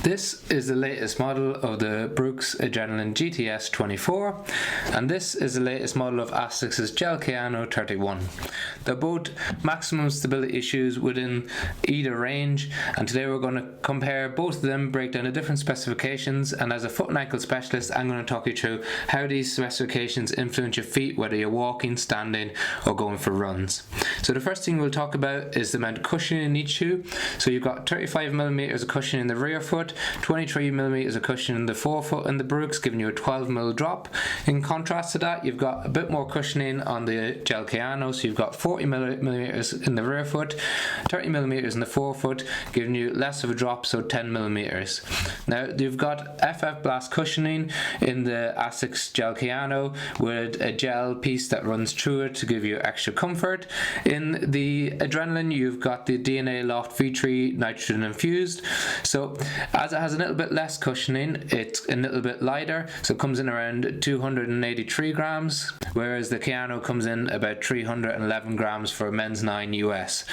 This is the latest model of the Brooks Adrenaline GTS 24, and this is the latest model of ASICS Gel-Kayano 31. They're both maximum stability shoes within either range, and today we're going to compare both of them, break down the different specifications, and as a foot and ankle specialist I'm going to talk you through how these specifications influence your feet, whether you're walking, standing or going for runs. So the first thing we'll talk about is the amount of cushioning in each shoe. So you've got 35mm of cushion in the rear foot, 23mm of cushion in the forefoot in the Brooks, giving you a 12mm drop. In contrast to that, you've got a bit more cushioning on the Gel-Kayano, so you've got 40mm in the rear foot, 30mm in the forefoot, giving you less of a drop, so 10mm. Now you've got FF Blast cushioning in the ASICS Gel-Kayano with a gel piece that runs through it to give you extra comfort. In the Adrenaline, you've got the DNA Loft V3 nitrogen infused. So as it has a little bit less cushioning, it's a little bit lighter, so it comes in around 283 grams, whereas the Kayano comes in about 311 grams for men's 9 US.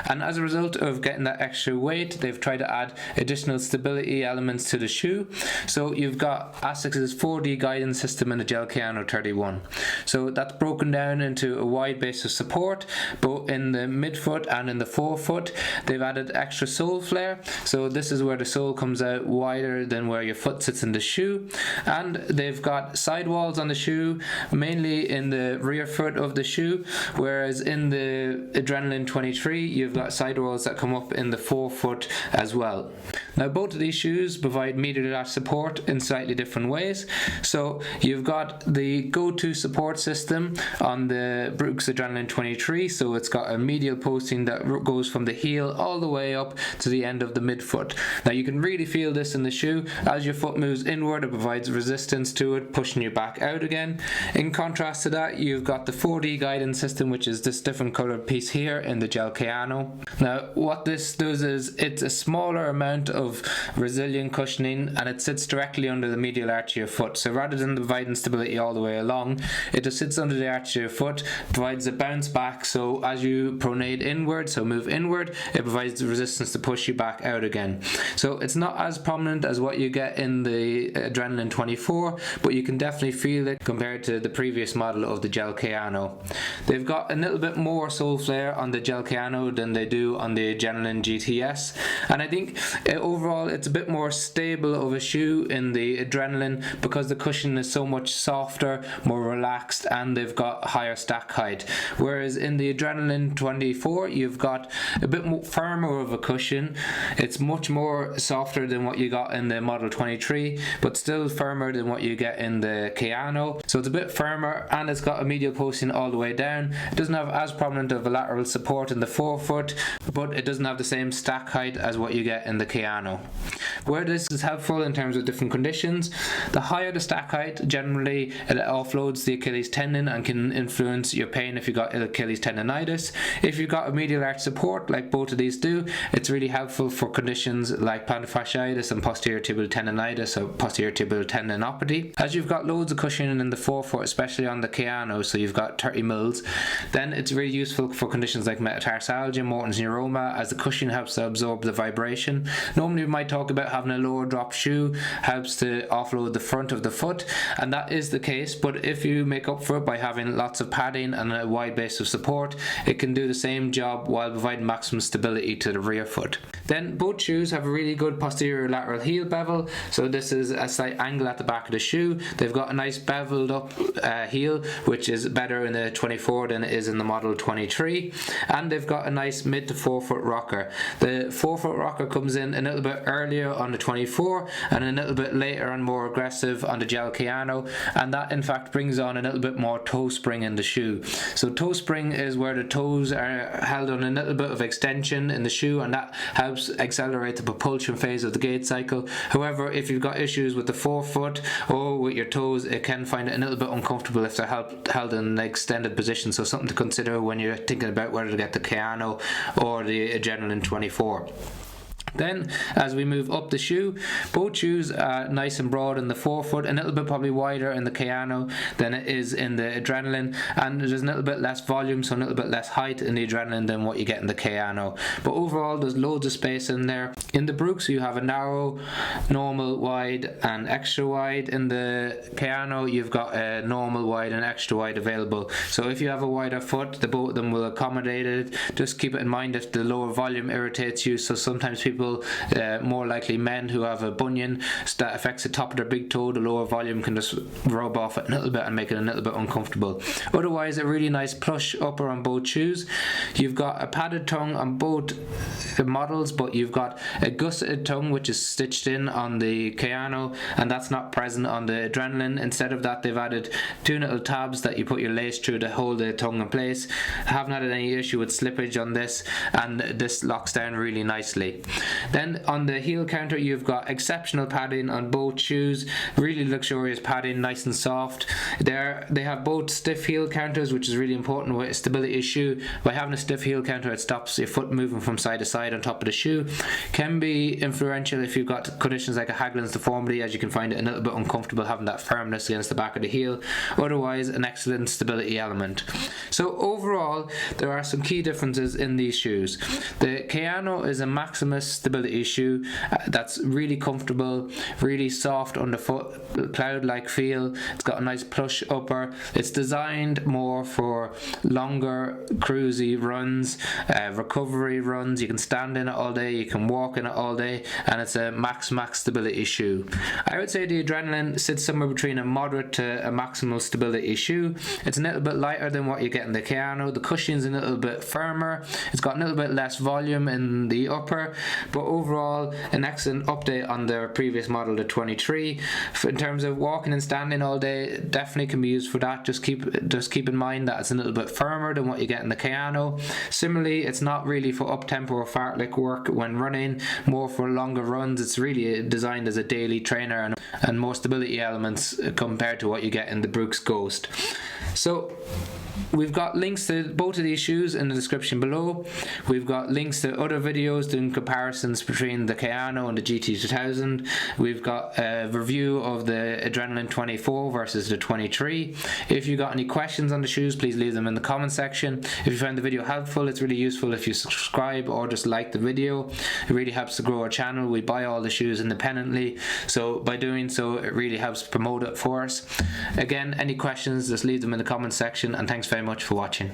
And as a result of getting that extra weight, they've tried to add additional stability elements to the shoe. So you've got ASICS 4D guidance system in the Gel-Kayano 31. So that's broken down into a wide base of support, both in the midfoot and in the forefoot. They've added extra sole flare, so this is where the sole comes out wider than where your foot sits in the shoe. And they've got sidewalls on the shoe, mainly in the rear foot of the shoe, whereas in the Adrenaline 23 you've got sidewalls that come up in the forefoot as well. Now both of these shoes provide medial latch support in slightly different ways. So you've got the go-to support system on the Brooks Adrenaline 23, so it's got a medial posting that goes from the heel all the way up to the end of the midfoot. Now you can really feel this in the shoe. As your foot moves inward, it provides resistance to it, pushing you back out again. In contrast to that, you've got the 4D guidance system, which is this different colored piece here in the Gel-Kayano. Now what this does is it's a smaller amount of resilient cushioning, and it sits directly under the medial arch of your foot. So rather than providing stability all the way along, it just sits under the arch of your foot, provides a bounce back, so as you pronate inward, so move inward, it provides the resistance to push you back out again. So it's not as prominent as what you get in the Adrenaline 24, but you can definitely feel it compared to the previous model of the Gel-Kayano. They've got a little bit more sole flare on the Gel-Kayano than they do on the Adrenaline GTS, and I think overall it's a bit more stable of a shoe in the Adrenaline because the cushion is so much softer, more relaxed, and they've got higher stack height. Whereas in the Adrenaline 24 you've got a bit more firmer of a cushion. It's much more softer than what you got in the Model 23, but still firmer than what you get in the Kayano. So it's a bit firmer, and it's got a medial posting all the way down. It doesn't have as prominent of a lateral support in the forefoot, but it doesn't have the same stack height as what you get in the Kayano. Where this is helpful in terms of different conditions, the higher the stack height, generally it offloads the Achilles tendon and can influence your pain if you've got Achilles tendonitis. If you've got a medial arch support like both of these do, it's really helpful for conditions like plantar fasciitis and posterior tibial tendonitis or posterior tibial tendinopathy. As you've got loads of cushioning in the forefoot, especially on the Kayano, so you've got 30mm, then it's really useful for conditions like metatarsalgia, Morton's neuroma, as the cushion helps to absorb the vibration. Normally we might talk about having a lower drop shoe helps to offload the front of the foot, and that is the case, but if you make up for it by having lots of padding and a wide base of support, it can do the same job while providing maximum stability to the rear foot. Then both shoes have a really good posterior lateral heel bevel, so this is a slight angle at the back of the shoe. They've got a nice beveled up heel, which is better in the 24 than it is in the Model 23, and they've got a nice mid to forefoot rocker. The forefoot rocker comes in a little bit earlier on the 24 and a little bit later and more aggressive on the Gel-Kayano, and that in fact brings on a little bit more toe spring in the shoe. So toe spring is where the toes are held on a little bit of extension in the shoe, and that helps accelerate the propulsion phase of the gait cycle. However, if you've got issues with the forefoot or with your toes, it can find it a little bit uncomfortable if they're held in an extended position, so something to consider when you're thinking about whether to get the Kayano or the Adrenaline 24. Then as we move up the shoe, both shoes are nice and broad in the forefoot, a little bit probably wider in the Kayano than it is in the Adrenaline, and there's a little bit less volume, so a little bit less height in the Adrenaline than what you get in the Kayano. But overall there's loads of space in there. In the Brooks you have a narrow, normal, wide and extra wide. In the Kayano you've got a normal, wide and extra wide available. So if you have a wider foot, the both of them will accommodate it. Just keep it in mind if the lower volume irritates you. So sometimes people, more likely men who have a bunion that affects the top of their big toe, the lower volume can just rub off it a little bit and make it a little bit uncomfortable. Otherwise, a really nice plush upper on both shoes. You've got a padded tongue on both models, but you've got a gusseted tongue which is stitched in on the Kayano, and that's not present on the Adrenaline. Instead of that, they've added two little tabs that you put your lace through to hold the tongue in place. I haven't had any issue with slippage on this, and this locks down really nicely. Then on the heel counter you've got exceptional padding on both shoes, really luxurious padding, nice and soft. They have both stiff heel counters, which is really important with a stability shoe. By having a stiff heel counter, it stops your foot moving from side to side on top of the shoe. Can be influential if you've got conditions like a Haglund's deformity, as you can find it a little bit uncomfortable having that firmness against the back of the heel. Otherwise, an excellent stability element. So overall, there are some key differences in these shoes. The Kayano is a Maximus stability shoe that's really comfortable, really soft underfoot, cloud-like feel. It's got a nice plush upper. It's designed more for longer cruisy runs, recovery runs. You can stand in it all day, you can walk in it all day, and it's a max stability shoe. I would say the Adrenaline sits somewhere between a moderate to a maximal stability shoe. It's a little bit lighter than what you get in the Kayano. The cushion's a little bit firmer. It's got a little bit less volume in the upper, but overall an excellent update on their previous model, the 23. In terms of walking and standing all day, definitely can be used for that. Just keep in mind that it's a little bit firmer than what you get in the Kayano. Similarly, it's not really for up-tempo or fartlek work when running, more for longer runs. It's really designed as a daily trainer and more stability elements compared to what you get in the Brooks Ghost. So we've got links to both of these shoes in the description below. We've got links to other videos doing comparisons between the Kayano and the GT2000. We've got a review of the Adrenaline 24 versus the 23. If you got any questions on the shoes, please leave them in the comment section. If you found the video helpful, it's really useful if you subscribe or just like the video. It really helps to grow our channel. We buy all the shoes independently, so by doing so it really helps promote it for us. Again, any questions, just leave them in the comment section, and thanks very much for watching.